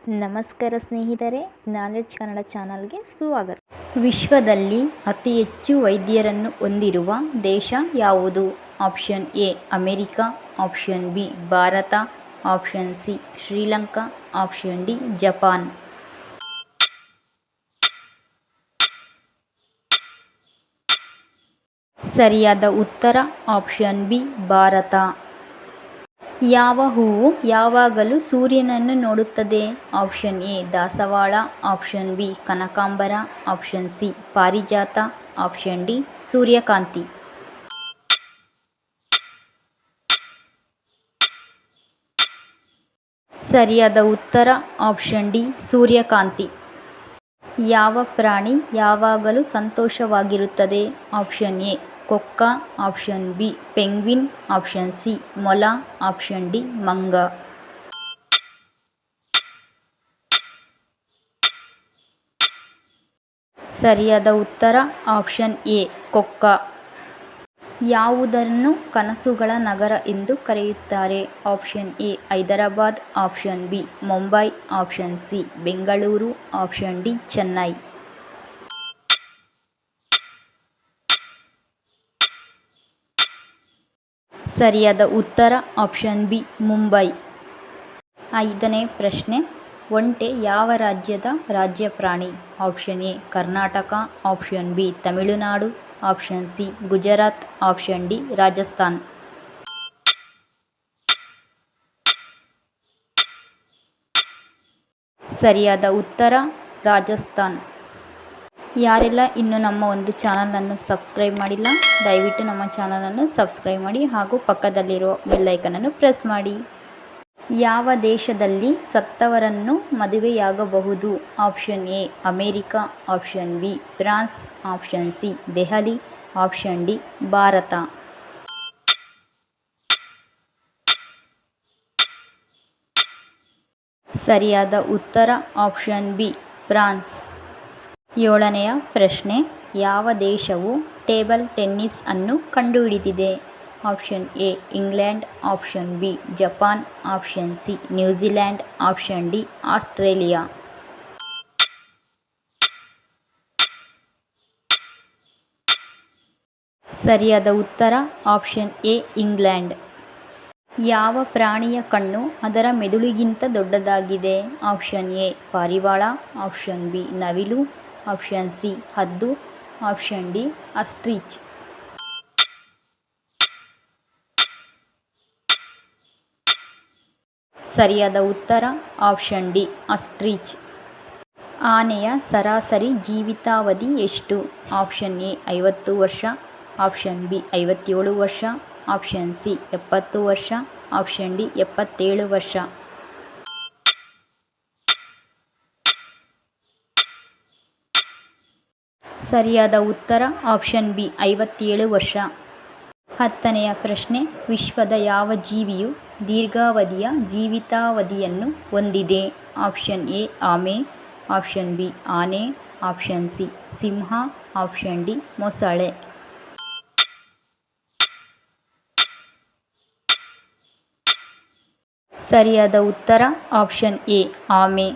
ನಮಸ್ಕಾರ ಸ್ನೇಹಿತರೆ, ನಾಲೆಡ್ಜ್ ಕನ್ನಡ ಚಾನಲ್ಗೆ ಸ್ವಾಗತ. ವಿಶ್ವದಲ್ಲಿ ಅತಿ ಹೆಚ್ಚು ವೈದ್ಯರನ್ನು ಹೊಂದಿರುವ ದೇಶ ಯಾವುದು? Option A America, option B Bharat, option C Sri Lanka, option D Japan. ಸರಿಯಾದ ಉತ್ತರ ಆಪ್ಷನ್ ಬಿ ಭಾರತ. ಯಾವ ಹೂವು ಯಾವಾಗಲೂ ಸೂರ್ಯನನ್ನು ನೋಡುತ್ತದೆ? ಆಪ್ಷನ್ ಎ ದಾಸವಾಳ, ಆಪ್ಷನ್ ಬಿ ಕನಕಾಂಬರ, ಆಪ್ಷನ್ ಸಿ ಪಾರಿಜಾತ, ಆಪ್ಷನ್ ಡಿ ಸೂರ್ಯಕಾಂತಿ. ಸರಿಯಾದ ಉತ್ತರ ಆಪ್ಷನ್ ಡಿ ಸೂರ್ಯಕಾಂತಿ. ಯಾವ ಪ್ರಾಣಿ ಯಾವಾಗಲೂ ಸಂತೋಷವಾಗಿರುತ್ತದೆ? ಆಪ್ಷನ್ ಎ ಕೊಕ್ಕ, option B penguin, option C ಮೊಲ, ಆಪ್ಷನ್ ಡಿ ಮಂಗ. ಸರಿಯಾದ ಉತ್ತರ ಆಪ್ಷನ್ ಎ ಕೊಕ್ಕ. ಯಾವುದನ್ನು ಕನಸುಗಳ ನಗರ ಎಂದು ಕರೆಯುತ್ತಾರೆ? Option A Hyderabad, option B Mumbai, option C Bengaluru, option D Chennai. ಸರಿಯಾದ ಉತ್ತರ ಆಪ್ಷನ್ ಬಿ ಮುಂಬೈ. 5ನೇ ಪ್ರಶ್ನೆ, ಒಂಟೆ ಯಾವ ರಾಜ್ಯದ ರಾಜ್ಯ ಪ್ರಾಣಿ? Option A Karnataka, option B Tamil Nadu, option C Gujarat, option D Rajasthan. ಸರಿಯಾದ ಉತ್ತರ ರಾಜಸ್ಥಾನ್. ಯಾರೆಲ್ಲ ಇನ್ನೂ ನಮ್ಮ ಒಂದು ಚಾನಲನ್ನು ಸಬ್ಸ್ಕ್ರೈಬ್ ಮಾಡಿಲ್ಲ, ದಯವಿಟ್ಟು ನಮ್ಮ ಚಾನಲನ್ನು ಸಬ್ಸ್ಕ್ರೈಬ್ ಮಾಡಿ ಹಾಗೂ ಪಕ್ಕದಲ್ಲಿರೋ ಬೆಲ್ಲೈಕನನ್ನು ಪ್ರೆಸ್ ಮಾಡಿ. ಯಾವ ದೇಶದಲ್ಲಿ ಸತ್ತವರನ್ನು ಮದುವೆಯಾಗಬಹುದು? Option A America, option B France, option C Delhi, option D Bharat. ಸರಿಯಾದ ಉತ್ತರ ಆಪ್ಷನ್ ಬಿ ಫ್ರಾನ್ಸ್. 7ನೆಯ ಪ್ರಶ್ನೆ, ಯಾವ ದೇಶವು ಟೇಬಲ್ ಟೆನ್ನಿಸ್ ಅನ್ನು ಕಂಡುಹಿಡಿದಿದೆ? Option A England, option B Japan, option C New Zealand, option D Australia. ಸರಿಯಾದ ಉತ್ತರ ಆಪ್ಷನ್ ಎ ಇಂಗ್ಲೆಂಡ್. ಯಾವ ಪ್ರಾಣಿಯ ಕಣ್ಣು ಅದರ ಮೆದುಳಿಗಿಂತ ದೊಡ್ಡದಾಗಿದೆ? ಆಪ್ಷನ್ ಎ ಪಾರಿವಾಳ, ಆಪ್ಷನ್ ಬಿ ನವಿಲು, ಆಪ್ಷನ್ ಸಿ ಹದ್ದು, ಆಪ್ಷನ್ ಡಿ ಆಸ್ಟ್ರಿಚ್. ಸರಿಯಾದ ಉತ್ತರ ಆಪ್ಷನ್ ಡಿ ಆಸ್ಟ್ರಿಚ್. ಆನೆಯ ಸರಾಸರಿ ಜೀವಿತಾವಧಿ ಎಷ್ಟು? ಆಪ್ಷನ್ ಎ 50 ವರ್ಷ, ಆಪ್ಷನ್ ಬಿ 57 ವರ್ಷ, ಆಪ್ಷನ್ ಸಿ 70 ವರ್ಷ, ಆಪ್ಷನ್ ಡಿ 77 ವರ್ಷ. ಸರಿಯಾದ ಉತ್ತರ ಆಪ್ಷನ್ ಬಿ 57 ವರ್ಷ. 10ನೆಯ ಪ್ರಶ್ನೆ, ವಿಶ್ವದ ಯಾವ ಜೀವಿಯು ದೀರ್ಘಾವಧಿಯ ಜೀವಿತಾವಧಿಯನ್ನು ಹೊಂದಿದೆ? ಆಪ್ಷನ್ ಎ ಆಮೆ, ಆಪ್ಷನ್ ಬಿ ಆನೆ, ಆಪ್ಷನ್ ಸಿ ಸಿಂಹ, ಆಪ್ಷನ್ ಡಿ ಮೊಸಳೆ. ಸರಿಯಾದ ಉತ್ತರ ಆಪ್ಷನ್ ಎ ಆಮೆ.